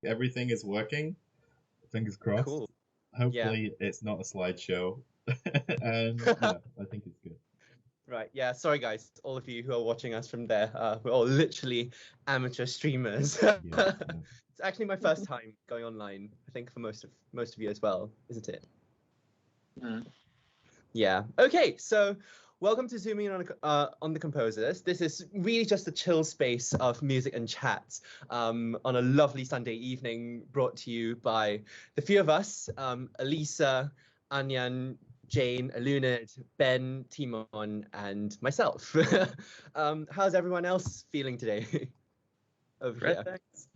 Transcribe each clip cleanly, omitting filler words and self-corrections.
everything is working. Fingers crossed. Cool. Yeah. Hopefully, it's not a slideshow. And I think it's good. Right. Yeah. Sorry, guys. All of you who are watching us from there. We're all literally amateur streamers. Yeah, yeah. It's actually my first time going online. I think for most of you as well, isn't it? Mm. Yeah. Okay. So, welcome to zooming in on the composers. This is really just a chill space of music and chat on a lovely Sunday evening, brought to you by the few of us: Alisa, Anian, Jane, Eluned, Ben, Timon, and myself. How's everyone else feeling today? Over here. Perfect.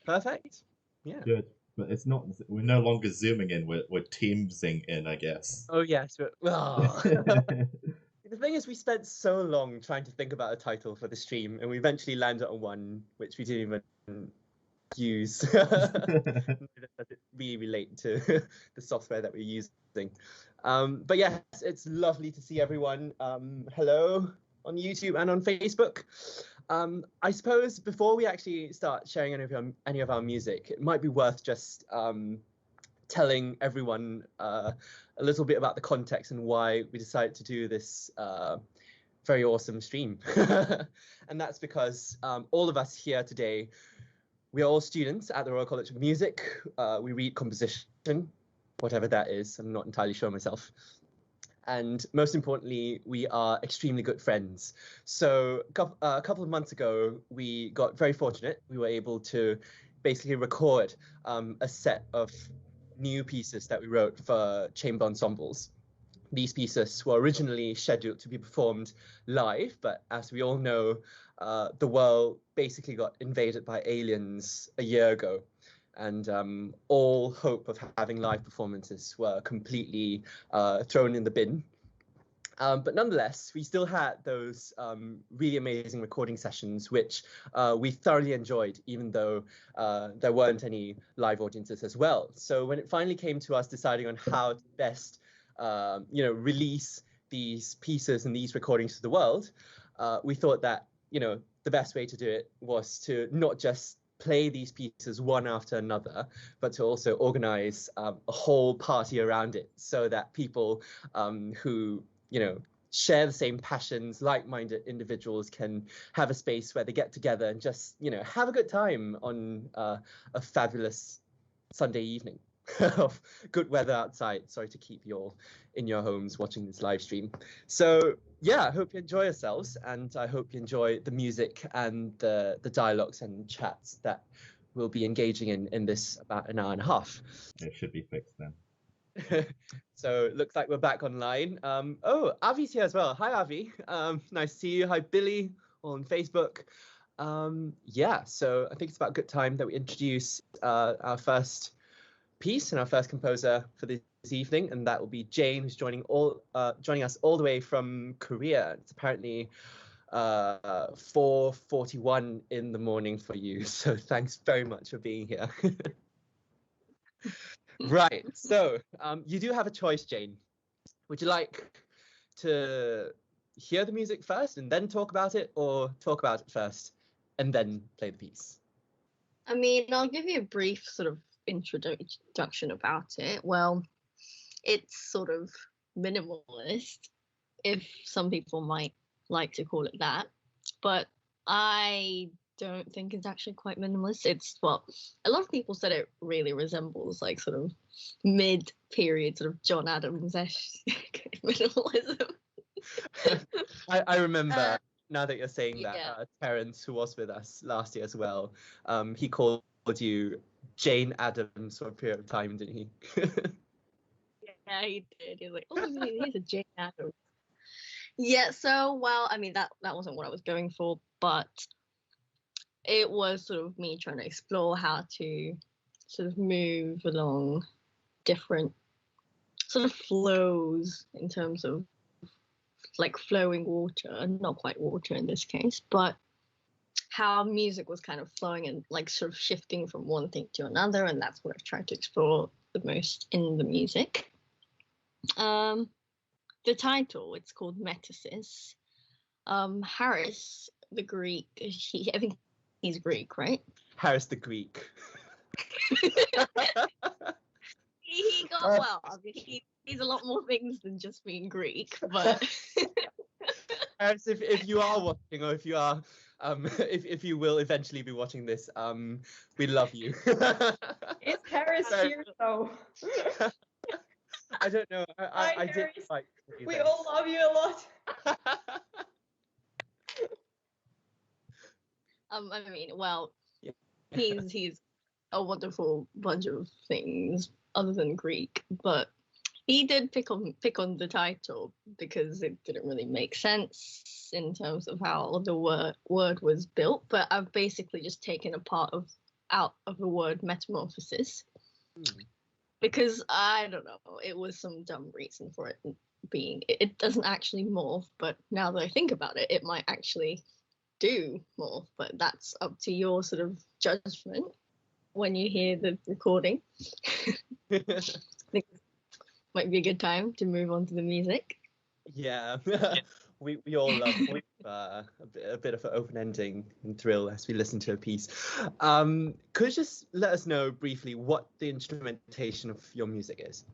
Perfect. Yeah. Good. But it's not, we're no longer zooming in, we're teamsing in, I guess. Oh yes. The thing is, we spent so long trying to think about a title for the stream, and we eventually landed on one which we didn't even use. Does it really relate to the software that we're using? But yes, it's lovely to see everyone. Hello on YouTube and on Facebook. I suppose before we actually start sharing any of our music, it might be worth just telling everyone a little bit about the context and why we decided to do this very awesome stream. And that's because all of us here today, we are all students at the Royal College of Music. We read composition, whatever that is. I'm not entirely sure myself. And most importantly, we are extremely good friends. So a couple of months ago, we got very fortunate. We were able to basically record a set of new pieces that we wrote for chamber ensembles. These pieces were originally scheduled to be performed live, but as we all know, the world basically got invaded by aliens a year ago, and all hope of having live performances were completely thrown in the bin. But nonetheless, we still had those really amazing recording sessions, which we thoroughly enjoyed, even though there weren't any live audiences as well. So when it finally came to us deciding on how to best, release these pieces and these recordings to the world, we thought that, the best way to do it was to not just play these pieces one after another, but to also organize a whole party around it so that people who share the same passions, like-minded individuals can have a space where they get together and just, have a good time on a fabulous Sunday evening of good weather outside. Sorry to keep you all in your homes watching this live stream. So yeah, I hope you enjoy yourselves, and I hope you enjoy the music and the dialogues and chats that we'll be engaging in this about an hour and a half. It should be fixed then. So it looks like we're back online. Oh, Avi's here as well. Hi, Avi. Nice to see you. Hi, Billy on Facebook. Yeah, so I think it's about a good time that we introduce our first piece and our first composer for this evening, and that will be Jane, who's joining us all the way from Korea. It's apparently 4:41 in the morning for you, so thanks very much for being here. Right, so you do have a choice, Jane. Would you like to hear the music first and then talk about it, or talk about it first and then play the piece? I mean, I'll give you a brief sort of introduction about it. Well, it's sort of minimalist, if some people might like to call it that, but I don't think it's actually quite minimalist. It's what a lot of people said it really resembles, like sort of mid-period sort of John Adams-esque minimalism. I remember, now that you're saying that, Terrence, who was with us last year as well, he called you Jane Addams for a period of time, didn't he? Yeah, he did. He was like, oh, he's a Jane Addams. Yeah, so, well, I mean, that wasn't what I was going for, but it was sort of me trying to explore how to sort of move along different sort of flows in terms of like flowing water, not quite water in this case, but how music was kind of flowing and like sort of shifting from one thing to another, and that's what I've tried to explore the most in the music. The title, it's called Metasis. Harris, the Greek, I think he's Greek, right? Harris the Greek. He got well. I mean, he's a lot more things than just being Greek, but Perhaps if you are watching, or if you are, if you will eventually be watching this, we love you. Is Paris here though? I don't know. Hi, I did Paris. like. We all love you a lot. I mean, well, Yeah. he's a wonderful bunch of things other than Greek, but he did pick on the title because it didn't really make sense in terms of how the word was built. But I've basically just taken a part out of the word metamorphosis because I don't know, it was some dumb reason for it being. It doesn't actually morph, but now that I think about it, it might actually do morph. But that's up to your sort of judgment when you hear the recording. I think might be a good time to move on to the music. Yeah. We all love a bit of an open ending and thrill as we listen to a piece. Could you just let us know briefly what the instrumentation of your music is?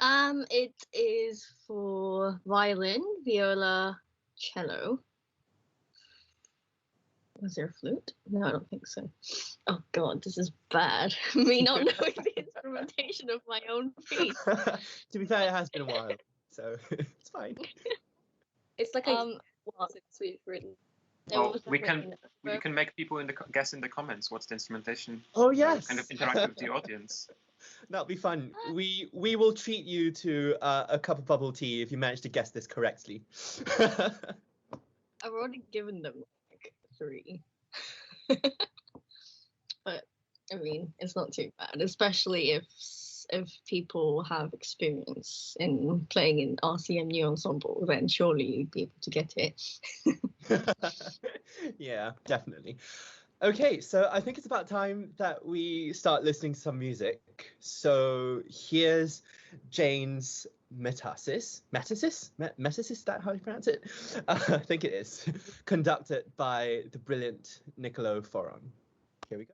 It is for violin, viola, cello. Was there a flute? No, I don't think so. Oh God, this is bad. Me not knowing the instrumentation of my own piece. To be fair, it has been a while, so it's fine. It's like since we've written. Well, we can make people guess in the comments what's the instrumentation. Oh yes. Kind of interact with the audience. That'll be fun. We will treat you to a cup of bubble tea if you manage to guess this correctly. I've already given them like 3. But I mean, it's not too bad, especially if people have experience in playing in RCM New Ensemble, then surely you'd be able to get it. Yeah, definitely. Okay, so I think it's about time that we start listening to some music. So here's Jane's Metasis. Metasis, is that how you pronounce it? I think it is. Conducted by the brilliant Niccolo Foron. Here we go.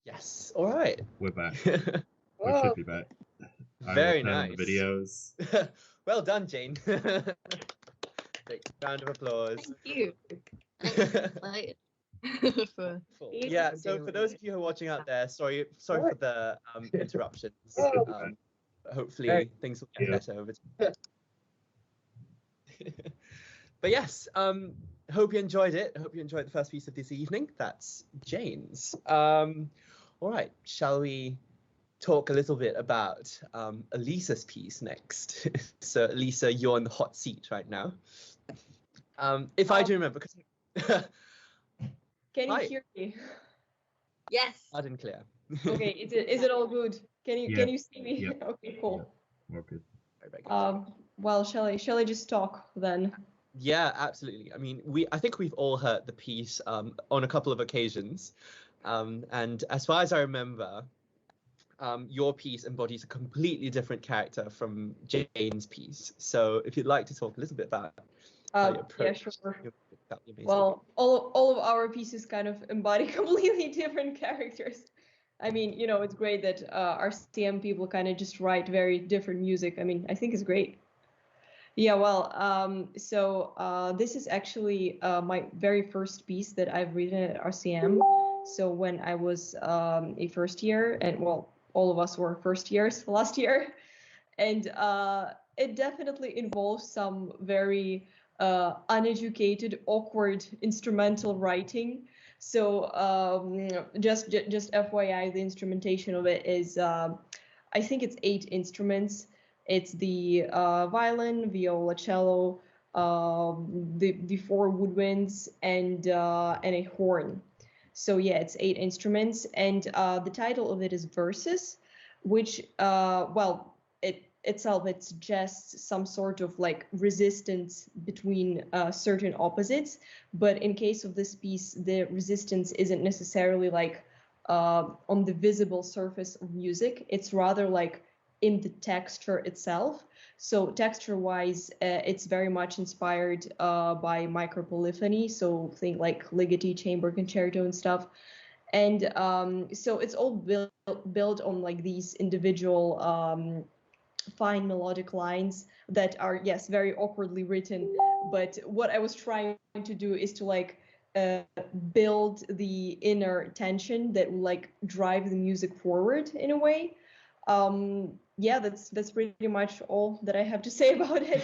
Yes. All right. We're back. We should be back. Very I will turn on nice. the videos. Well done, Jane. Great. Round of applause. Thank you. Excited for Yeah, so for those of you who are watching out there, sorry for the interruptions. Hopefully things will get better over time. But yes, hope you enjoyed it. Hope you enjoyed the first piece of this evening. That's Jane's. All right, shall we talk a little bit about Alisa's piece next? So Alisa, you're on the hot seat right now. If I do remember, because Can you Hi. hear me? yes. loud and clear. Okay, is it all good? Can you see me? Yep. Okay, cool. We're good. Very good. Well, shall I just talk then? Yeah, absolutely. I mean, I think we've all heard the piece on a couple of occasions, and as far as I remember, your piece embodies a completely different character from Jane's piece. So, if you'd like to talk a little bit about how you Yeah, approach sure. that'd be amazing. Well, all of our pieces kind of embody completely different characters. I mean, it's great that RCM people kind of just write very different music. I mean, I think it's great. Yeah, well, so this is actually my very first piece that I've written at RCM. So when I was a first year, and well, all of us were first years last year, and it definitely involves some very uneducated, awkward instrumental writing. So just FYI, the instrumentation of it is, I think it's 8 instruments. It's the violin, viola, cello, the 4 woodwinds, and a horn. So yeah, it's 8 instruments, and the title of it is Verses, which it suggests some sort of like resistance between certain opposites. But in case of this piece, the resistance isn't necessarily like on the visible surface of music. It's rather like in the texture itself. So texture-wise, it's very much inspired by micropolyphony. So think like Ligeti, chamber concerto and stuff. And so it's all built on like these individual fine melodic lines that are, yes, very awkwardly written. But what I was trying to do is to like build the inner tension that will like drive the music forward in a way. Yeah, that's pretty much all that I have to say about it.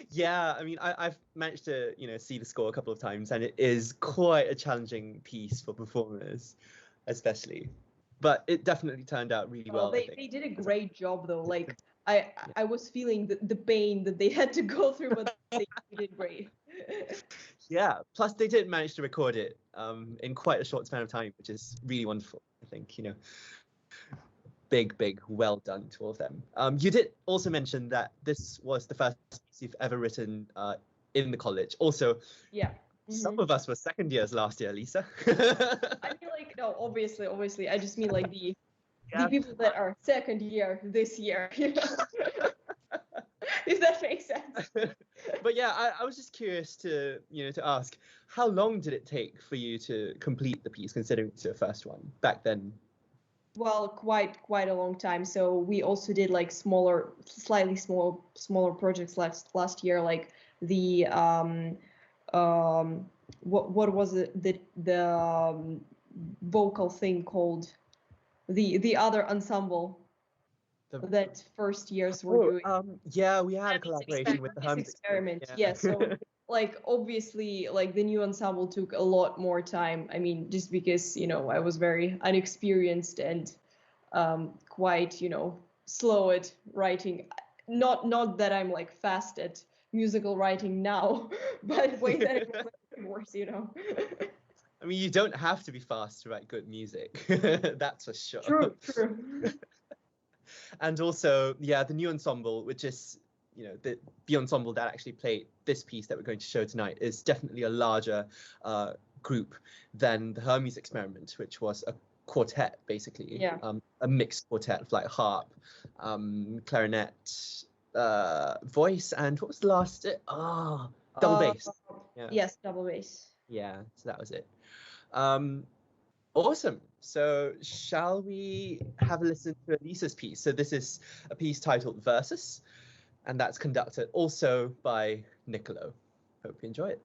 Yeah, I mean, I've managed to see the score a couple of times, and it is quite a challenging piece for performers, especially. But it definitely turned out really well. I think They did a great job though. Like I was feeling the pain that they had to go through, but they did great. Yeah, plus they did manage to record it in quite a short span of time, which is really wonderful. I think big well done to all of them. You did also mention that this was the first piece you've ever written in the college. Also, yeah. Some of us were second years last year, Lisa. I feel like, no, obviously. I just mean like the people that are second year this year, if that makes sense. But yeah, I was just curious to ask, how long did it take for you to complete the piece, considering it's your first one back then? Well, quite a long time. So we also did like slightly smaller projects last year, like the what was it, the vocal thing called, the other ensemble that first years were doing. Yeah, we had a collaboration with the Hermes Experiment. Yeah, so like obviously like the new ensemble took a lot more time. I mean, just because I was very unexperienced and quite slow at writing. Not that I'm like fast at musical writing now, but way that it was worse, I mean, you don't have to be fast to write good music. That's for sure. True. And also, yeah, the new ensemble, which is the ensemble that actually played this piece that we're going to show tonight, is definitely a larger group than the Hermes Experiment, which was a quartet, basically. Yeah. A mixed quartet of like harp, clarinet, voice, and what was the last? Double bass. Yes, double bass. Yeah, so that was it. Awesome. So shall we have a listen to Alisa's piece? So this is a piece titled Versus, and that's conducted also by Niccolo. Hope you enjoy it.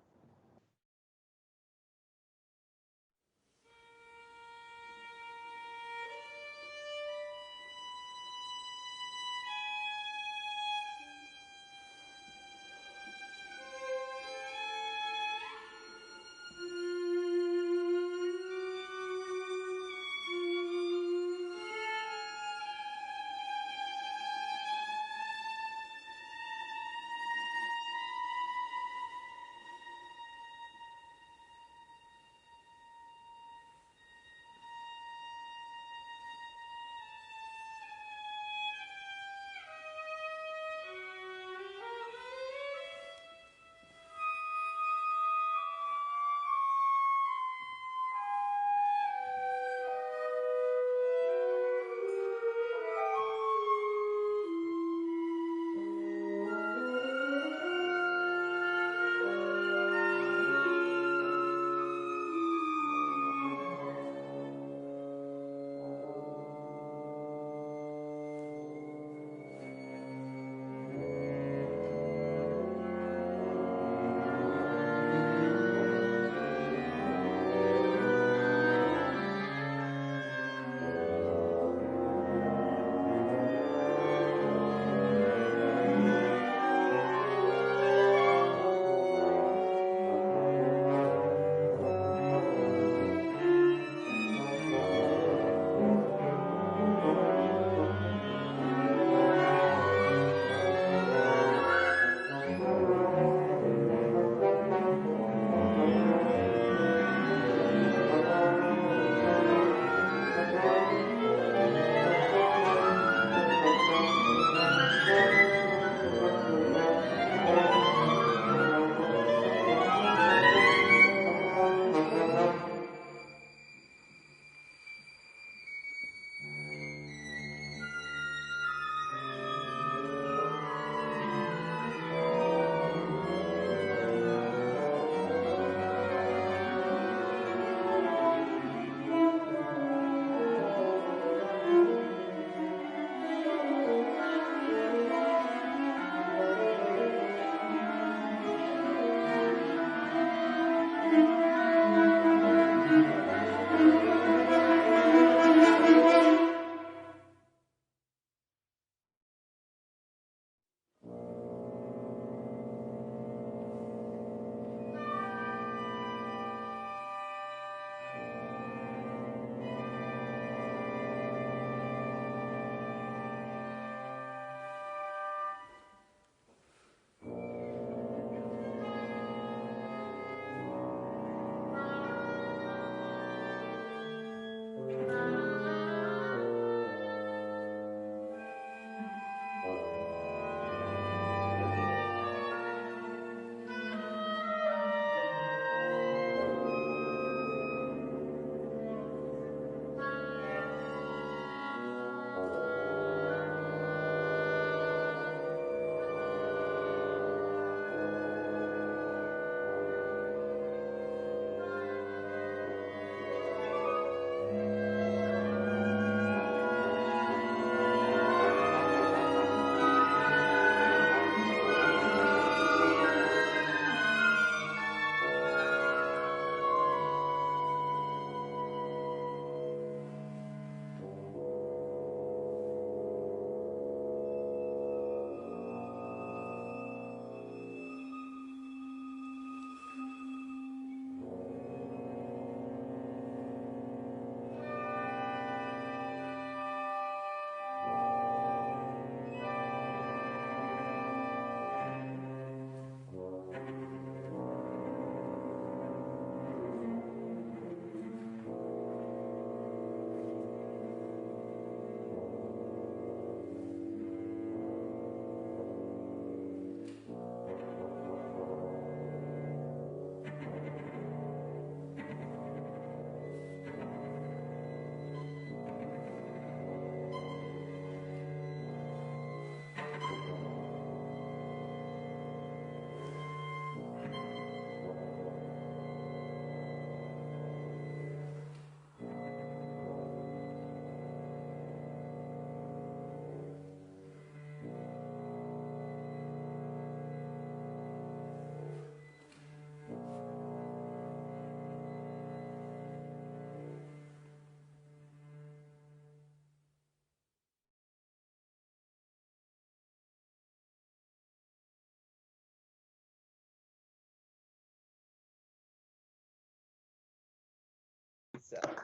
Alisa.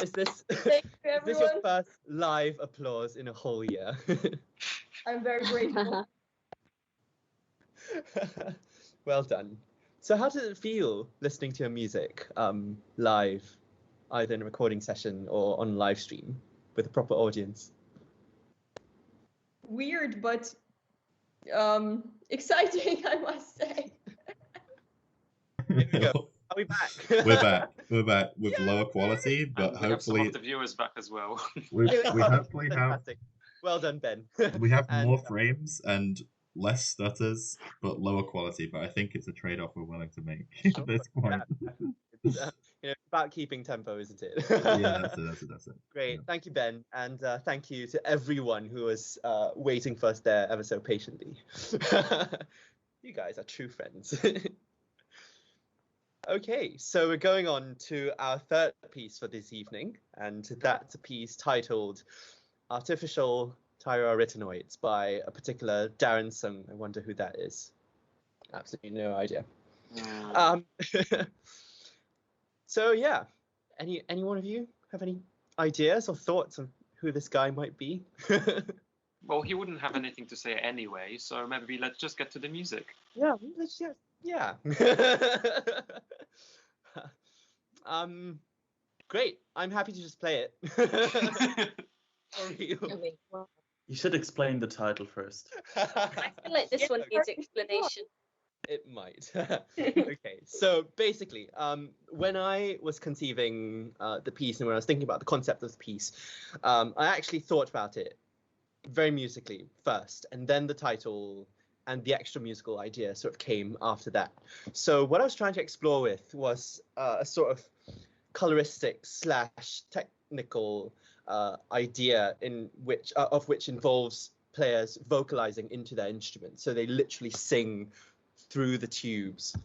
Is this Thank you, is this your everyone. first live applause in a whole year? I'm very grateful. Well done. So how does it feel listening to your music live, either in a recording session or on live stream with a proper audience? Weird, but exciting, I must say. Here we go. Are we back? We're back. We're back with Yeah, lower quality, but And we have some hopefully of the viewers back as well. we hopefully have Fantastic. Well done, Ben. we have And, more frames and less stutters, but lower quality. But I think it's a trade-off we're willing to make at this point. It's, about keeping tempo, isn't it? Yeah, that's it. Great. Yeah. Thank you, Ben. And thank you to everyone who was waiting for us there ever so patiently. You guys are true friends. Okay, so we're going on to our third piece for this evening, and that's a piece titled Artificial Thyroarytenoids by a particular Darren Sung. I wonder who that is. Absolutely no idea. So yeah, any one of you have any ideas or thoughts on who this guy might be? Well, he wouldn't have anything to say anyway, so maybe let's just get to the music. Yeah, yeah. Great. I'm happy to just play it. For you. I mean, well, You should explain the title first. I feel like this one needs explanation. It might. Okay, so basically, when I was conceiving the piece and when I was thinking about the concept of the piece, I actually thought about it very musically first, and then the title and the extra musical idea sort of came after that. So what I was trying to explore with was a sort of coloristic / technical idea in which involves players vocalizing into their instrument. So they literally sing through the tubes,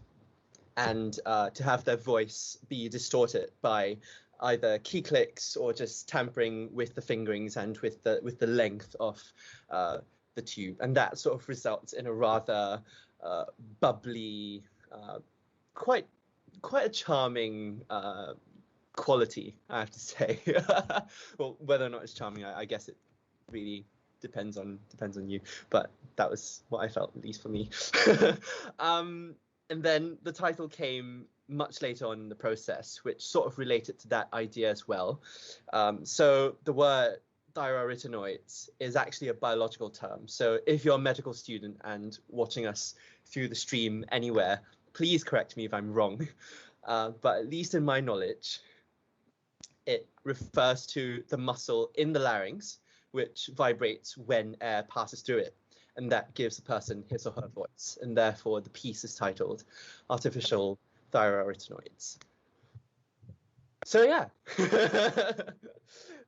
and to have their voice be distorted by either key clicks or just tampering with the fingerings and with the length of the tube, and that sort of results in a rather bubbly, quite a charming quality, I have to say. Well, whether or not it's charming, I guess it really depends on you, but that was what I felt, at least for me. And then the title came much later on in the process, which sort of related to that idea as well. So the word thyroarytenoids is actually a biological term. So if you're a medical student and watching us through the stream anywhere, please correct me if I'm wrong. But at least in my knowledge, it refers to the muscle in the larynx, which vibrates when air passes through it. And that gives the person his or her voice. And therefore, the piece is titled Artificial Thyroarytenoids. So yeah,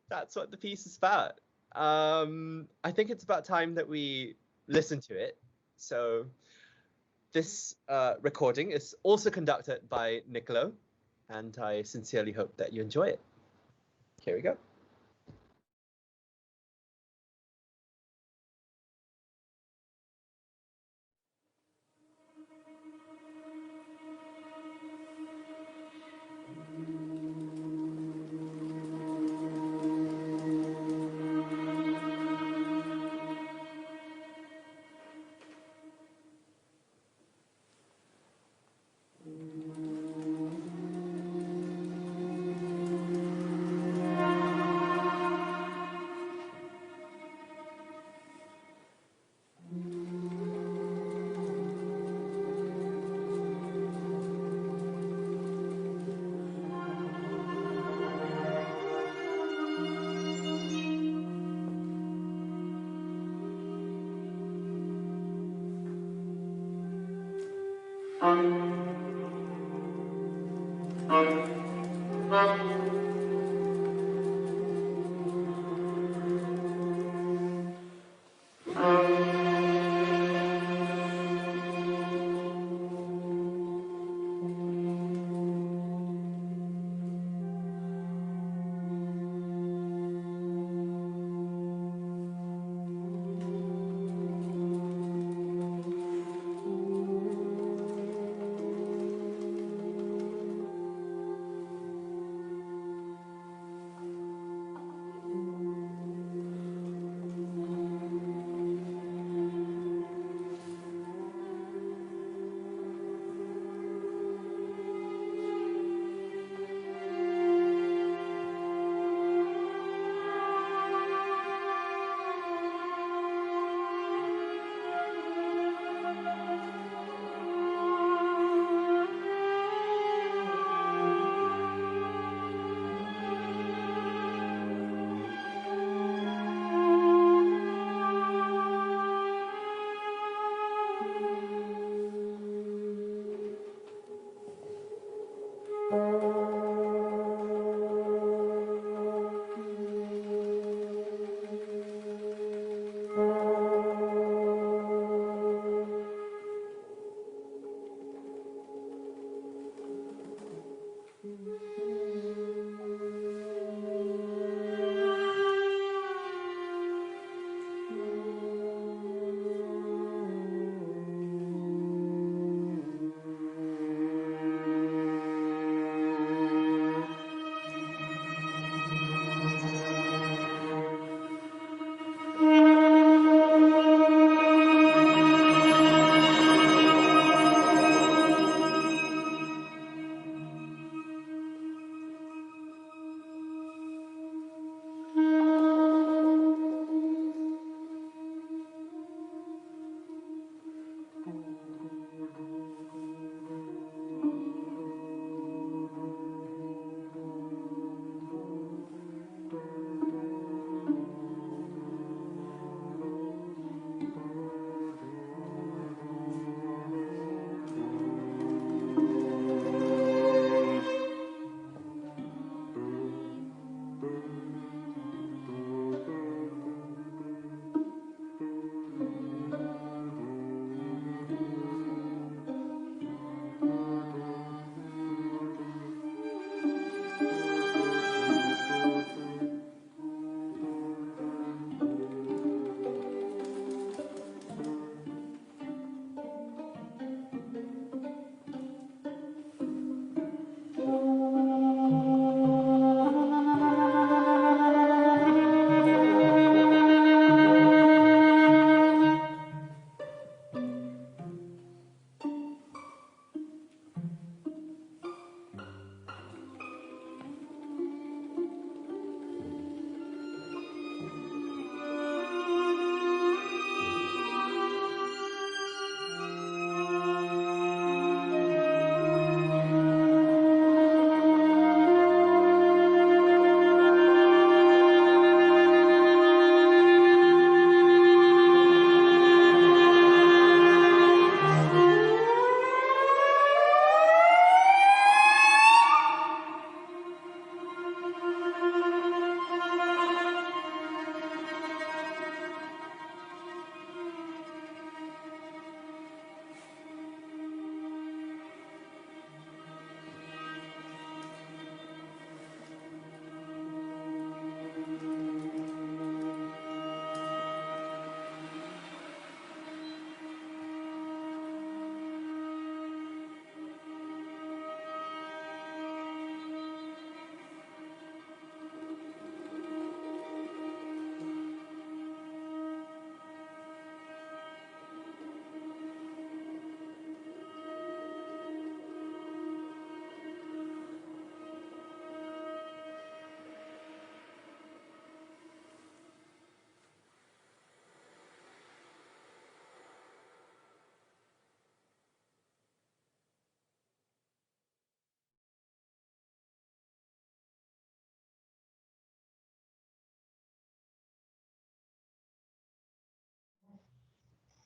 that's what the piece is about. I think it's about time that we listen to it. So this recording is also conducted by Nicolo, and I sincerely hope that you enjoy it. Here we go.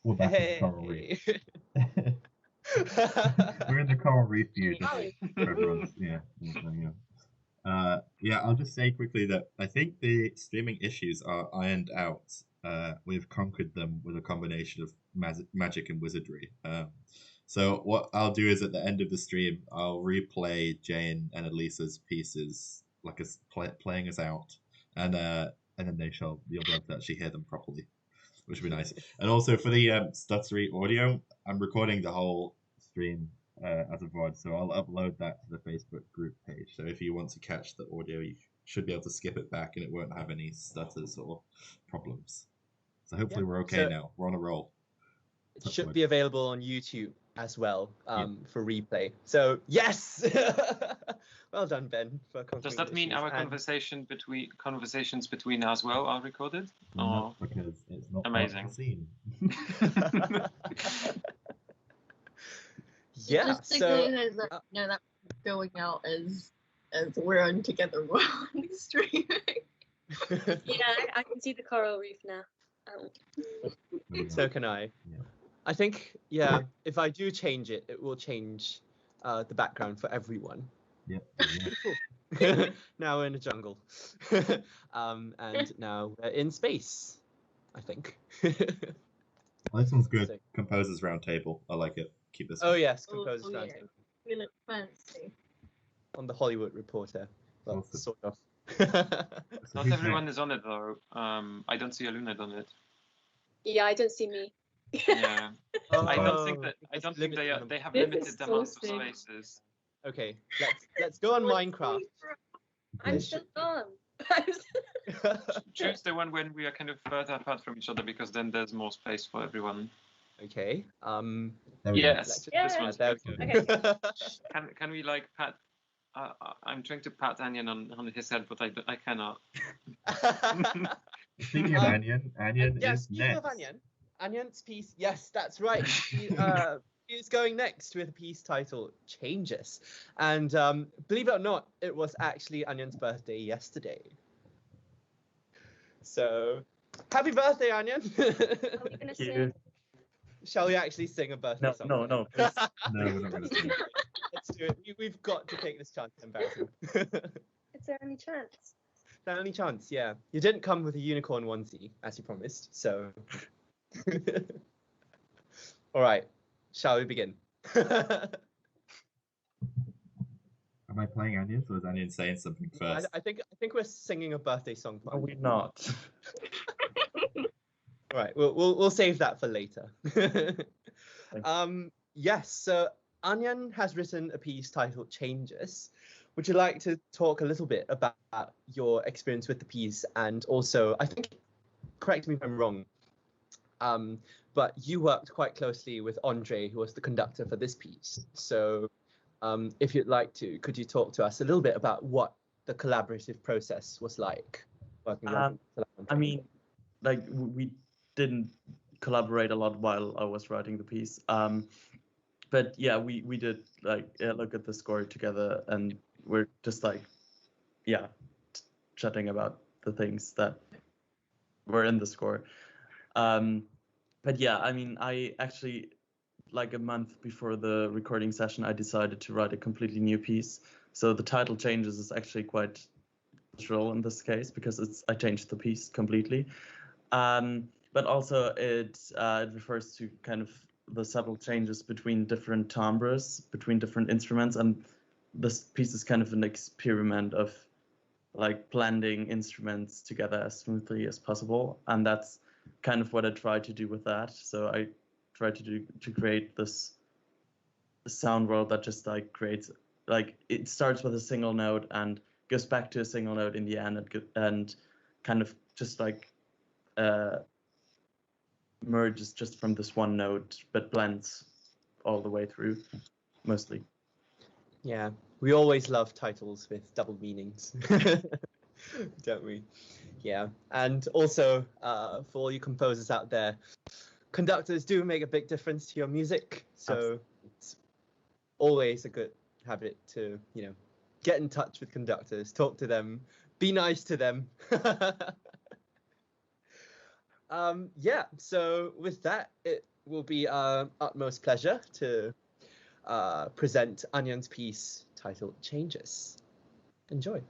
We're back in the coral reef. We're in the coral reef view. Just for everyone's, yeah, I'll just say quickly that I think the streaming issues are ironed out. We've conquered them with a combination of magic and wizardry. So what I'll do is at the end of the stream, I'll replay Jieun and Alisa's pieces, like as playing us out, and then you'll be able to actually hear them properly, which would be nice. And also for the stuttery audio, I'm recording the whole stream as a VOD, so I'll upload that to the Facebook group page. So if you want to catch the audio, you should be able to skip it back, and it won't have any stutters or problems. So hopefully we're okay now. We're on a roll. It should be available on YouTube as well for replay. So yes, well done, Ben. Does that mean our conversations between us well are recorded? No, because it's not amazing. Scene. Yeah. Just to know that going out as we're on together while I'm streaming. Yeah, I can see the coral reef now. So can I. Yeah. I think, yeah, if I do change it, it will change the background for everyone. Yep. Now we're in a jungle. And now we're in space, I think. Well, this one's good. So, Composers Roundtable. I like it. Keep this. Oh, yes, Composers Roundtable. We look fancy. on the Hollywood Reporter. Well, Awesome. sort of. So Not who's everyone next? is on it though. I don't see Eluned on it. Yeah, I don't see me. Yeah. I don't think Oh, that. I it's don't think limited on the- they have This limited is so amounts of sick. spaces. Okay, let's go on Minecraft. I'm Let's still dumb. Choose the one when we are kind of further apart from each other, because then there's more space for everyone. Okay. There we go. Yes, Yes. this one's There good. we go. Can we like pat? I'm trying to pat Anian on his head, but I cannot. Speaking of Anian, Anian yeah, is speaking next. of Anyan's piece, yes, that's right. He's going next with a piece titled Changes. And believe it or not, it was actually Anyan's birthday yesterday. So, happy birthday, Anian! Are we gonna Thank you. sing? Shall we actually sing a birthday No, song? no, please. No, we're not going to sing. Let's do it. We've got to take this chance to embarrass him. Is there any chance? The only chance, yeah. You didn't come with a unicorn onesie, as you promised, so... All right, shall we begin? Am I playing Anian, or is Anian saying something first? I think we're singing a birthday song. No, we're not. All right, we'll save that for later. Yes, so Anian has written a piece titled Changes. Would you like to talk a little bit about your experience with the piece, and also, I think, correct me if I'm wrong, but you worked quite closely with Andre, who was the conductor for this piece. So if you'd like to, could you talk to us a little bit about what the collaborative process was like working with Andre? I mean, like we didn't collaborate a lot while I was writing the piece. But yeah, we did like look at the score together, and we're just like, yeah, chatting about the things that were in the score. But yeah, I mean, I actually, like a month before the recording session, I decided to write a completely new piece. So the title Changes is actually quite natural in this case, because I changed the piece completely. But also it refers to kind of the subtle changes between different timbres, between different instruments, and this piece is kind of an experiment of like blending instruments together as smoothly as possible, and that's kind of what I tried to do with that. So I tried to create this sound world that just like creates, like, it starts with a single note and goes back to a single note in the end, and kind of just like merges just from this one note, but blends all the way through, mostly. Yeah, we always love titles with double meanings, don't we? Yeah, and also for all you composers out there, conductors do make a big difference to your music, so Absolutely. it's always a good habit to, get in touch with conductors, talk to them, be nice to them. Yeah, so with that, it will be our utmost pleasure to present Anyan's piece titled Changes. Enjoy.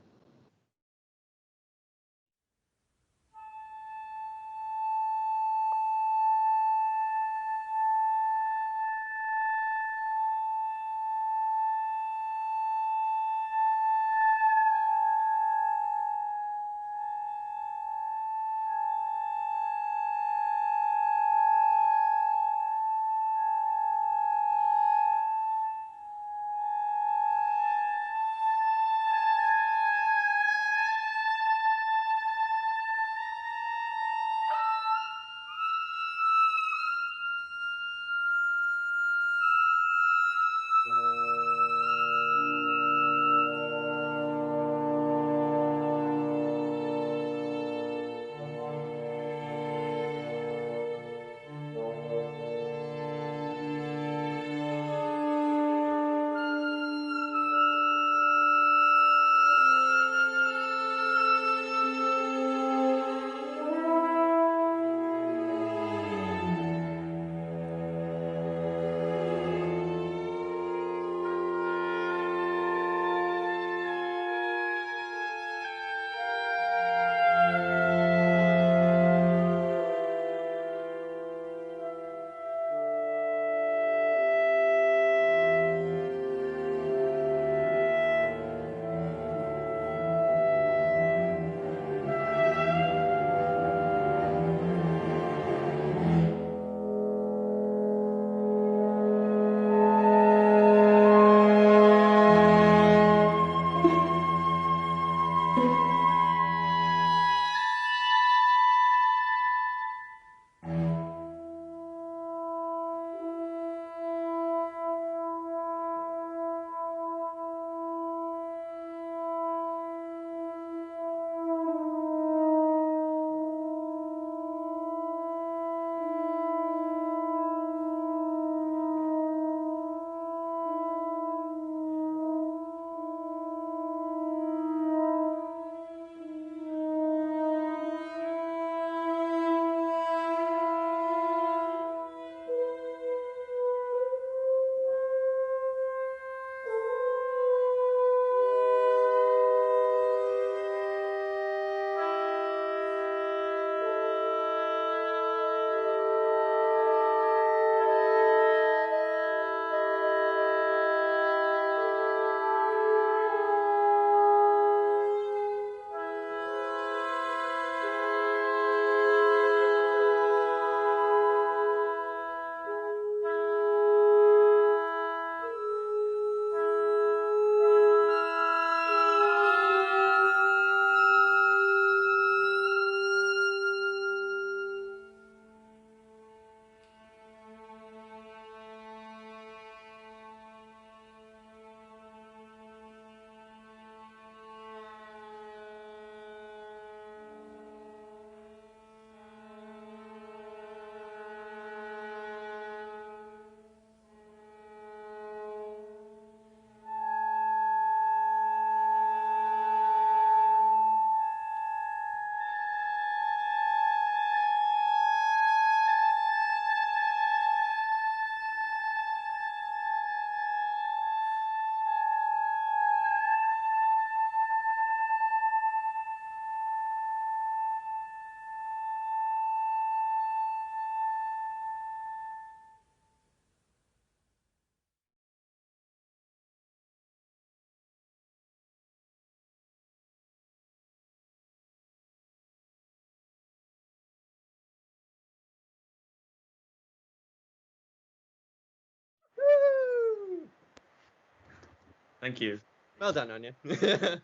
Thank you. Well done, Anya. Fantastic.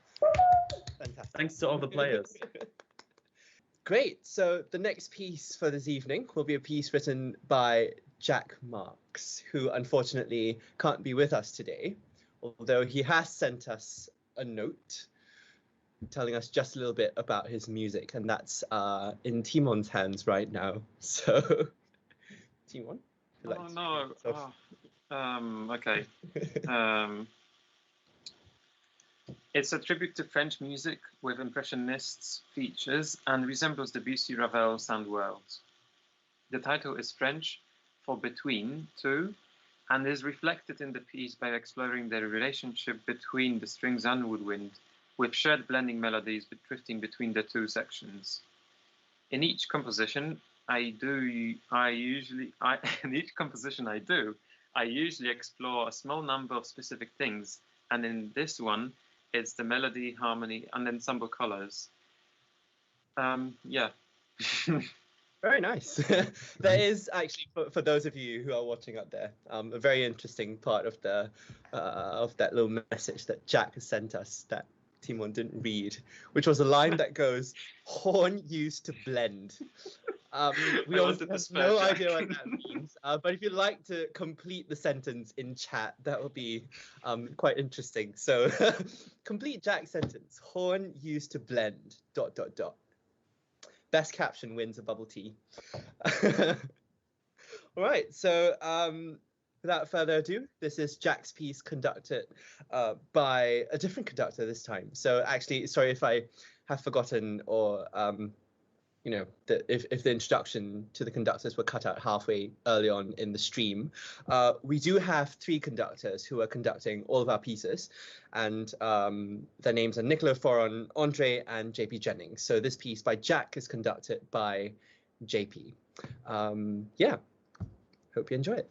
Thanks to all the players. Great. So the next piece for this evening will be a piece written by Jack Marks, who unfortunately can't be with us today, although he has sent us a note telling us just a little bit about his music, and that's in Timon's hands right now. So, Timon, if you'd like Oh to no. kick us off. Okay. It's a tribute to French music with impressionists features and resembles Debussy, Ravel, sound worlds. The title is French for between two, and is reflected in the piece by exploring the relationship between the strings and woodwind, with shared blending melodies drifting between the two sections. In each composition I usually explore a small number of specific things, and in this one, it's the melody, harmony, and ensemble colors. Yeah. Very nice. There is actually, for those of you who are watching up there, a very interesting part of the of that little message that Jack has sent us that Timon didn't read, which was a line that goes, "Horn used to blend." We obviously have no idea what that means, but if you'd like to complete the sentence in chat, that would be quite interesting. So, complete Jack's sentence. Horn used to blend, ... Best caption wins a bubble tea. All right, so without further ado, this is Jack's piece conducted by a different conductor this time. So actually, sorry if I have forgotten or you know, if the introduction to the conductors were cut out halfway early on in the stream. We do have 3 conductors who are conducting all of our pieces, and their names are Nicola Foron, Andre, and JP Jennings. So this piece by Jack is conducted by JP. Yeah, hope you enjoy it.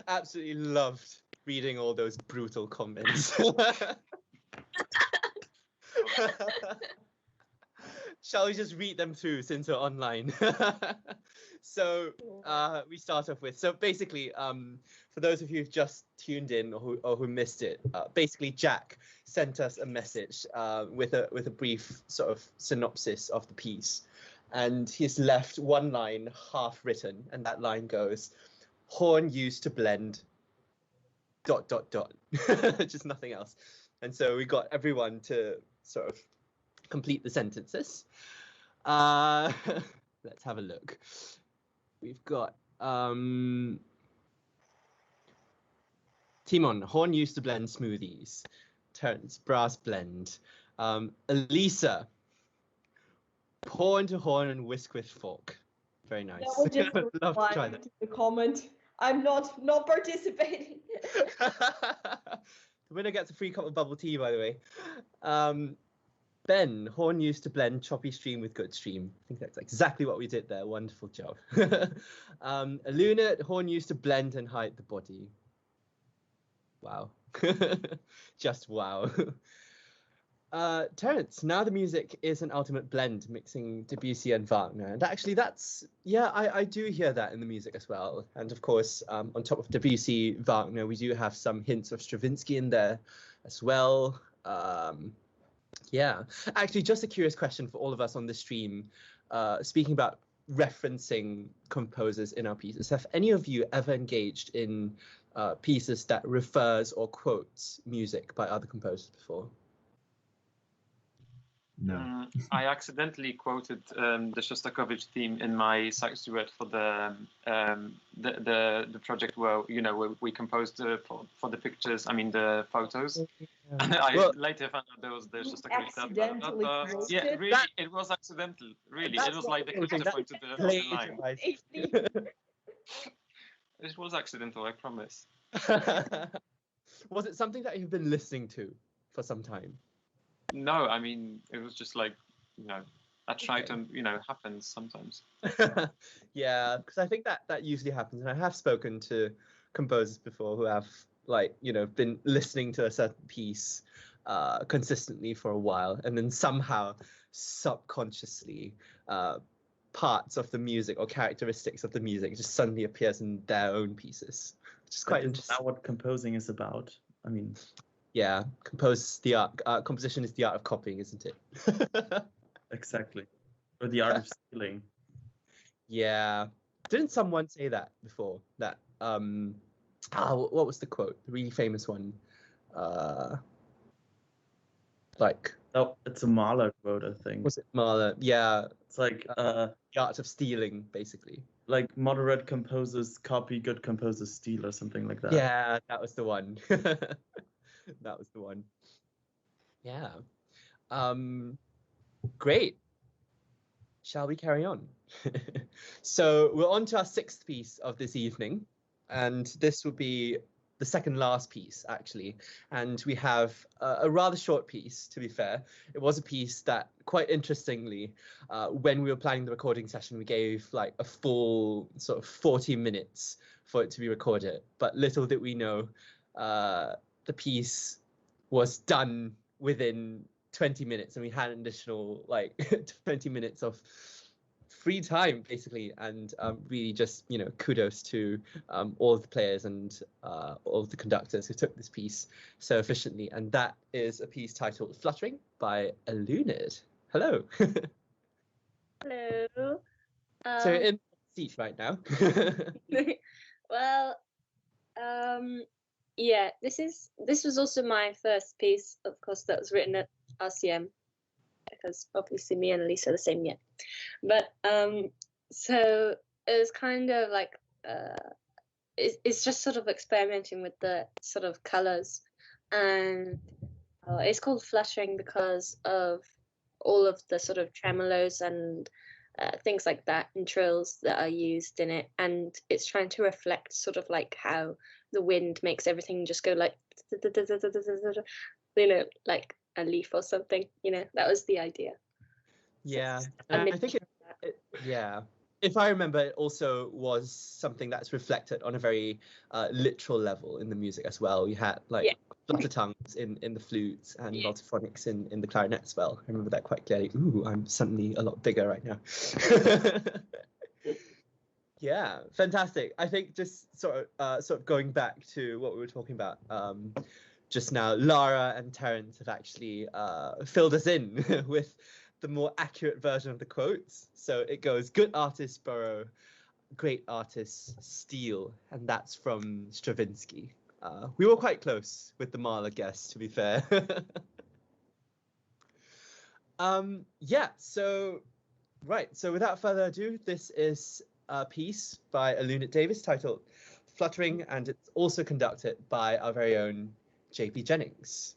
Absolutely loved reading all those brutal comments. Shall we just read them through since we're online? So we start off with, so basically, for those of you who've just tuned in or who missed it, basically Jack sent us a message with a brief sort of synopsis of the piece, and he's left one line half written, and that line goes, "Horn used to blend ... just nothing else." And so we got everyone to sort of complete the sentences. Let's have a look. We've got Timon, horn used to blend smoothies. Terrence, brass blend. Elisa, pour into horn and whisk with fork. Very nice. That was just Love to try that. the comment. I'm not participating. The winner gets a free cup of bubble tea, by the way. Ben, horn used to blend choppy stream with good stream. I think that's exactly what we did there. Wonderful job. Eluned, horn used to blend and hide the body. Wow. Just wow. Terrence, now the music is an ultimate blend, mixing Debussy and Wagner. And actually that's, yeah, I do hear that in the music as well. And of course, on top of Debussy, Wagner, we do have some hints of Stravinsky in there as well. Yeah, actually, just a curious question for all of us on the stream. Speaking about referencing composers in our pieces, have any of you ever engaged in pieces that refers or quotes music by other composers before? No. I accidentally quoted the Shostakovich theme in my sax duet for the project where where we composed for the pictures. I mean the photos. And I later found out there was the Shostakovich stuff. Yeah, really, it was accidental. Really, it was like the counterpoint to the line. It was accidental, I promise. Was it something that you've been listening to for some time? No, I mean, it was just like, I try to, happens sometimes. Yeah, because I think that usually happens. And I have spoken to composers before who have, been listening to a certain piece consistently for a while. And then somehow, subconsciously, parts of the music or characteristics of the music just suddenly appears in their own pieces, which is quite interesting. That's what composing is about. I mean... Yeah, composition is the art of copying, isn't it? Exactly. Or the art of stealing. Yeah. Didn't someone say that before? That what was the quote? The really famous one. Oh, it's a Mahler quote, I think. Was it Mahler? Yeah. It's like the art of stealing, basically. Like moderate composers copy, good composers steal, or something like that. Yeah, that was the one. That was the one. Yeah. Great. Shall we carry on? So we're on to our sixth piece of this evening, and this will be the second last piece, actually. And we have a rather short piece, to be fair. It was a piece that, quite interestingly, when we were planning the recording session, we gave like a full sort of 40 minutes for it to be recorded. But little did we know, the piece was done within 20 minutes, and we had an additional 20 minutes of free time, basically. And really just, kudos to all of the players and all of the conductors who took this piece so efficiently. And that is a piece titled Fluttering by Eluned. Hello. Hello. So you're in the seat right now. Well, yeah, this was also my first piece, of course, that was written at RCM, because obviously me and Alisa are the same year. But so it was kind of like it's just sort of experimenting with the sort of colors, and it's called Fluttering because of all of the sort of tremolos and things like that and trills that are used in it, and it's trying to reflect sort of like how the wind makes everything just go like like a leaf or something. That was the idea. Yeah, So and I think yeah, if I remember, it also was something that's reflected on a very literal level in the music as well. You had like flutter tongues in the flutes and multiphonics in the clarinet as well. I remember that quite clearly. Ooh, I'm suddenly a lot bigger right now. Yeah, fantastic. I think just sort of going back to what we were talking about just now, Lara and Terence have actually filled us in with the more accurate version of the quotes. So it goes, good artists borrow, great artists steal, and that's from Stravinsky. We were quite close with the Mahler guess, to be fair. Yeah, so without further ado, this is a piece by Eluned Davies titled Fluttering, and it's also conducted by our very own JP Jennings.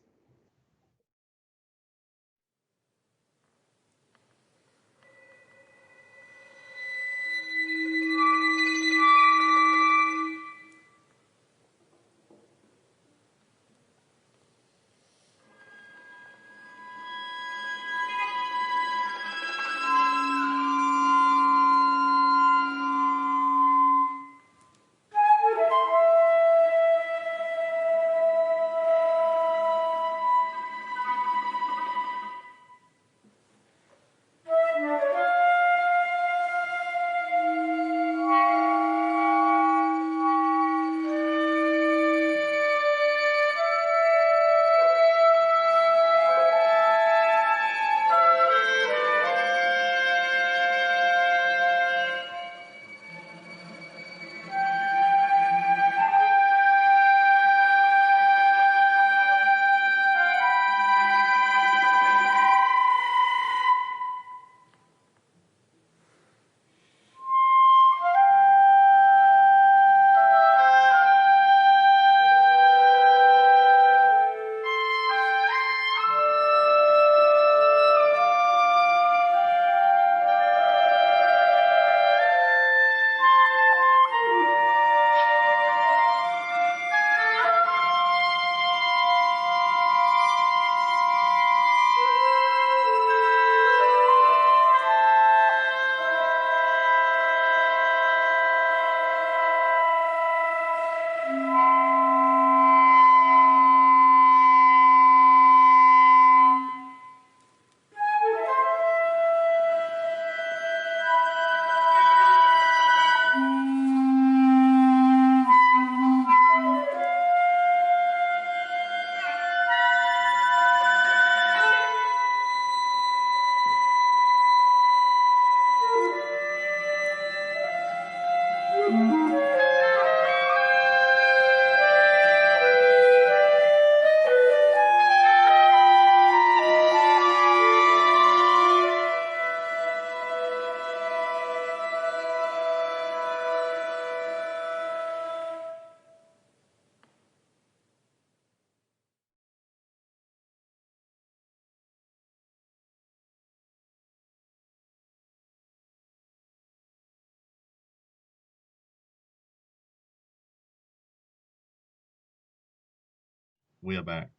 We are back.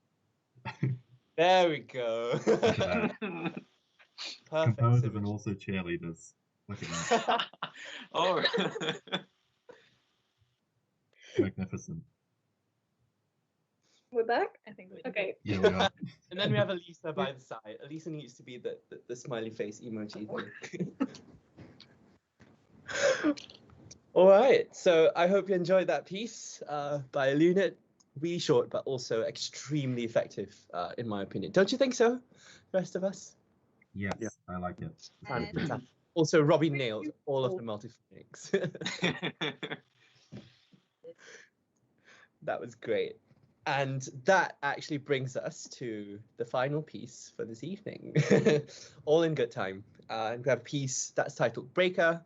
There we go. Perfect. Composers and symmetry. also cheerleaders. Look at that. Oh. Magnificent. We're back? I think we Okay. Yeah, we are. And then we have Alisa by the side. Alisa needs to be the smiley face emoji thing. All right, so I hope you enjoyed that piece by Eluned. Really short, but also extremely effective, in my opinion. Don't you think so, the rest of us? Yes, Yeah. I like it. Fantastic. Also, Robbie nailed all of the multiphonics. That was great. And that actually brings us to the final piece for this evening. All in good time. And we have a piece that's titled Breaker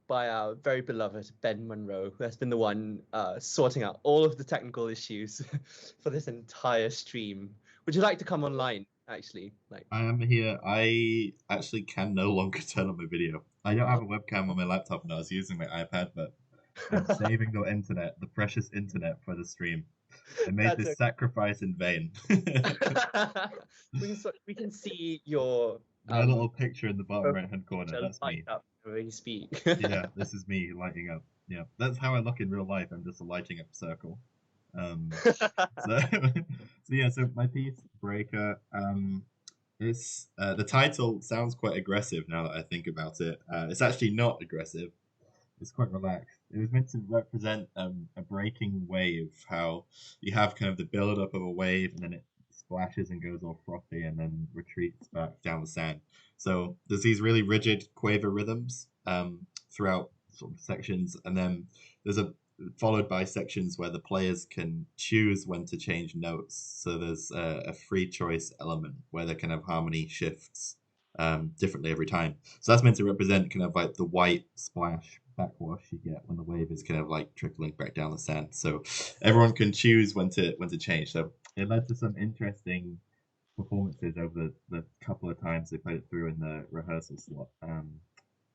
by our very beloved Ben Munro, who has been the one sorting out all of the technical issues for this entire stream. Would you like to come online, actually? I am here. I actually can no longer turn on my video. I don't have a webcam on my laptop and I was using my iPad, but I'm saving the internet, the precious internet for the stream. I made this sacrifice in vain. We can see your My little picture in the bottom right-hand corner, that's me. Up when you speak. Yeah, this is me lighting up. Yeah, that's how I look in real life. I'm just a lighting up circle. So, so my piece Breaker. It's the title sounds quite aggressive now that I think about it. It's actually not aggressive. It's quite relaxed. It was meant to represent a breaking wave. How you have kind of the build up of a wave, and then it splashes and goes all frothy, and then retreats back down the sand. So there's these really rigid quaver rhythms throughout sort of sections, and then there's a followed by sections where the players can choose when to change notes. So there's a free choice element where the kind of harmony shifts differently every time. So that's meant to represent kind of like the white splash backwash you get when the wave is kind of like trickling back down the sand. So everyone can choose when to change. So it led to some interesting performances over the couple of times they played it through in the rehearsal slot.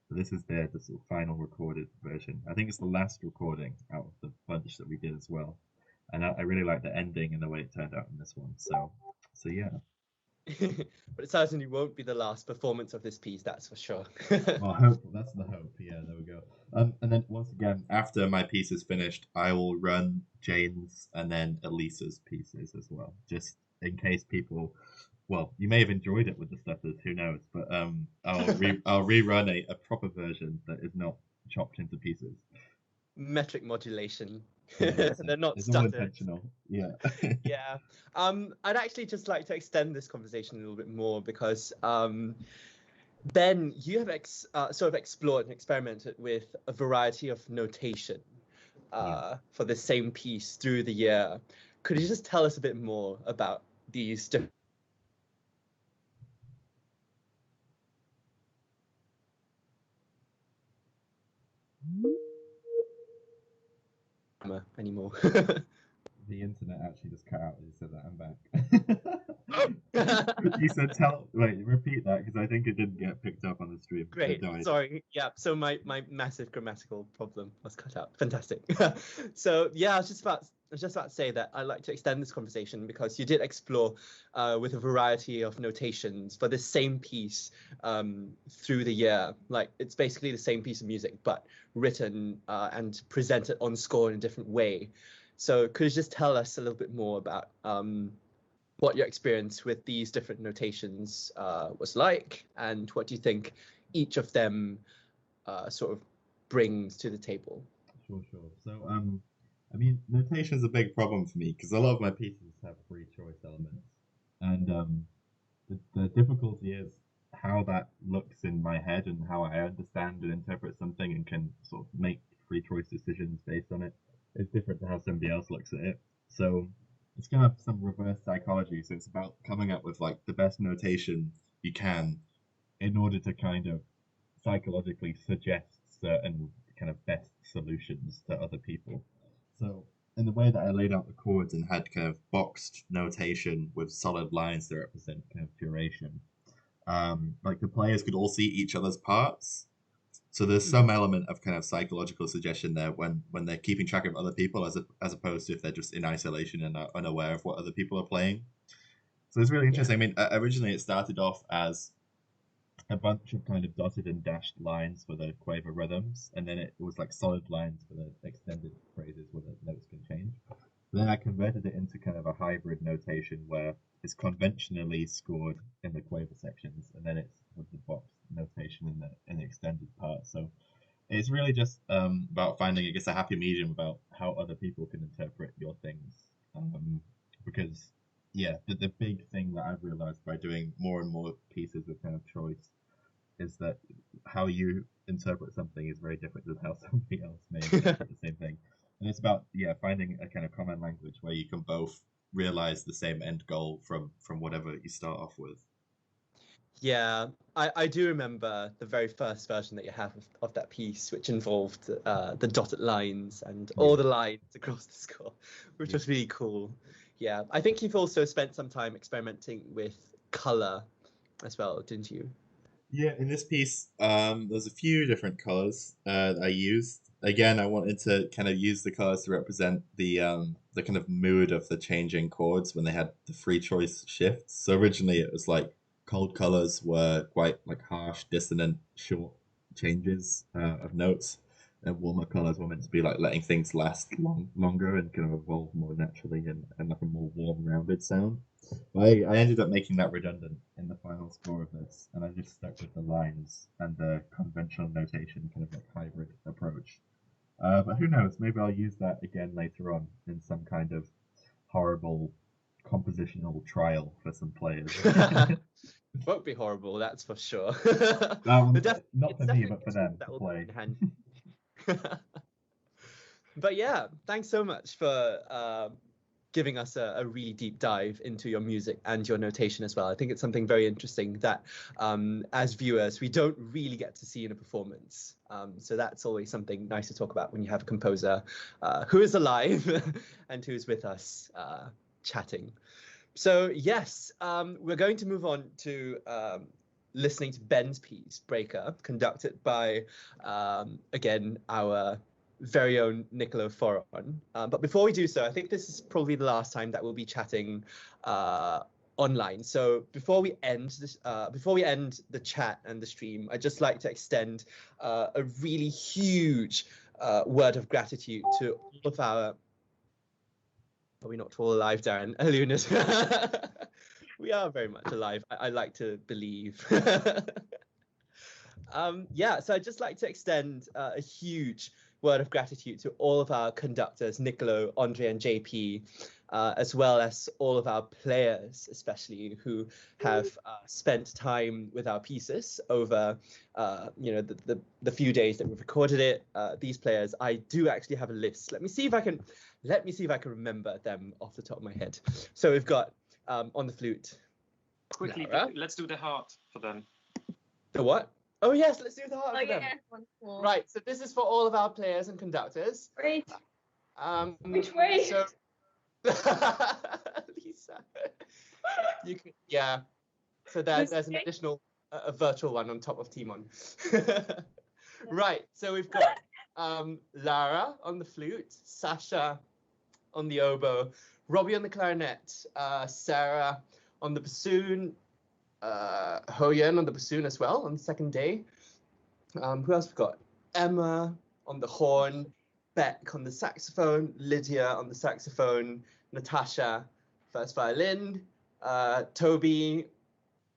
So this is the sort of final recorded version. I think it's the last recording out of the bunch that we did as well. And I really like the ending and the way it turned out in this one. So yeah. But it certainly won't be the last performance of this piece, that's for sure. Well, hope that's the hope. Yeah, there we go. And then once again, after my piece is finished, I will run Jane's and then Elisa's pieces as well, just in case people. Well, you may have enjoyed it with the stutters, who knows? But I'll rerun a proper version that is not chopped into pieces. Metric modulation. Yeah, They're not it's all stuttered. intentional. Yeah. Yeah. I'd actually just like to extend this conversation a little bit more because Ben, you have sort of explored and experimented with a variety of notation for the same piece through the year. Could you just tell us a bit more about these different anymore? The internet actually just cut out when you said that. I'm back. You said repeat that because I think it didn't get picked up on the stream. Great. Sorry. Yeah. So my massive grammatical problem was cut out. Fantastic. So yeah, I was just about to say that I'd like to extend this conversation because you did explore with a variety of notations for this same piece through the year. Like it's basically the same piece of music, but written and presented on score in a different way. So could you just tell us a little bit more about what your experience with these different notations was like, and what do you think each of them sort of brings to the table? Sure. So, I mean, notation is a big problem for me because a lot of my pieces have free choice elements, and the difficulty is how that looks in my head and how I understand and interpret something and can sort of make free choice decisions based on it is different to how somebody else looks at it. So it's kind of some reverse psychology. So it's about coming up with like the best notation you can in order to kind of psychologically suggest certain kind of best solutions to other people. So in the way that I laid out the chords and had kind of boxed notation with solid lines that represent kind of duration, like the players could all see each other's parts. So there's some element of kind of psychological suggestion there when they're keeping track of other people as opposed to if they're just in isolation and are unaware of what other people are playing. So it's really interesting. I mean, originally it started off as a bunch of kind of dotted and dashed lines for the quaver rhythms, and then it was like solid lines for the extended phrases where the notes can change. Then I converted it into kind of a hybrid notation where it's conventionally scored in the quaver sections, and then it's with the box notation in the extended part. So it's really just about finding, I guess, a happy medium about how other people can interpret your things. Because the big thing that I've realized by doing more and more pieces with kind of choice is that how you interpret something is very different than how somebody else may interpret the same thing. And it's about finding a kind of common language where you can both realize the same end goal from whatever you start off with. Yeah, I do remember the very first version that you have of that piece, which involved the dotted lines and all the lines across the score, which was really cool. Yeah, I think you've also spent some time experimenting with color as well, didn't you? Yeah, in this piece, there's a few different colors that I used. Again, I wanted to kind of use the colors to represent the kind of mood of the changing chords when they had the free choice shifts. So originally it was like cold colors were quite like harsh, dissonant, short changes of notes. And warmer colors were meant to be like letting things last longer and kind of evolve more naturally and like a more warm, rounded sound. I ended up making that redundant in the final score of this, and I just stuck with the lines and the conventional notation, kind of like hybrid approach. But who knows? Maybe I'll use that again later on in some kind of horrible compositional trial for some players. Won't be horrible, that's for sure. Not for me, but for them that to will play. be in hand. But yeah, thanks so much for giving us a really deep dive into your music and your notation as well. I think it's something very interesting that as viewers, we don't really get to see in a performance. So that's always something nice to talk about when you have a composer who is alive and who's with us chatting. So yes, we're going to move on to listening to Ben's piece, Breaker, conducted by, again, our very own Niccolo Foron. But before we do so, I think this is probably the last time that we'll be chatting online. So before we end this, before we end the chat and the stream, I'd just like to extend a really huge word of gratitude to all of our. Are we not all alive, Darren? Eluned. We are very much alive. I like to believe. Yeah, so I'd just like to extend a huge word of gratitude to all of our conductors, Niccolo, Andre, and JP, as well as all of our players, especially who have spent time with our pieces over, the few days that we've recorded it. These players, I do actually have a list. Let me see if I can remember them off the top of my head. So we've got on the flute. Quickly, Lara. let's do the heart for them. The what? Oh yes, let's do the heart Oh for them. yeah, wonderful. Right, so this is for all of our players and conductors. Great. Which way? So, Lisa, you can, yeah. So there's an additional a virtual one on top of Timon. Right, so we've got Lara on the flute, Sasha on the oboe, Robbie on the clarinet, Sarah on the bassoon, Hoyen on the bassoon as well on the second day. Who else we've got? Emma on the horn, Beck on the saxophone, Lydia on the saxophone, Natasha first violin, Toby,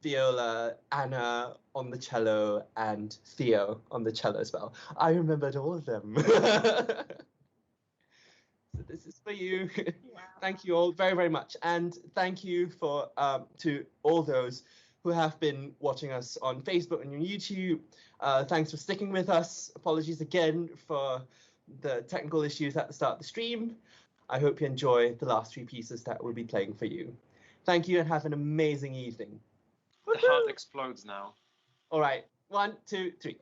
viola, Anna on the cello, and Theo on the cello as well. I remembered all of them. So this is for you. Wow. Thank you all very, very much. And thank you for to all those who have been watching us on Facebook and on YouTube. Thanks for sticking with us. Apologies again for the technical issues at the start of the stream. I hope you enjoy the last three pieces that we'll be playing for you. Thank you and have an amazing evening. The heart explodes now. All right, 1, 2, 3.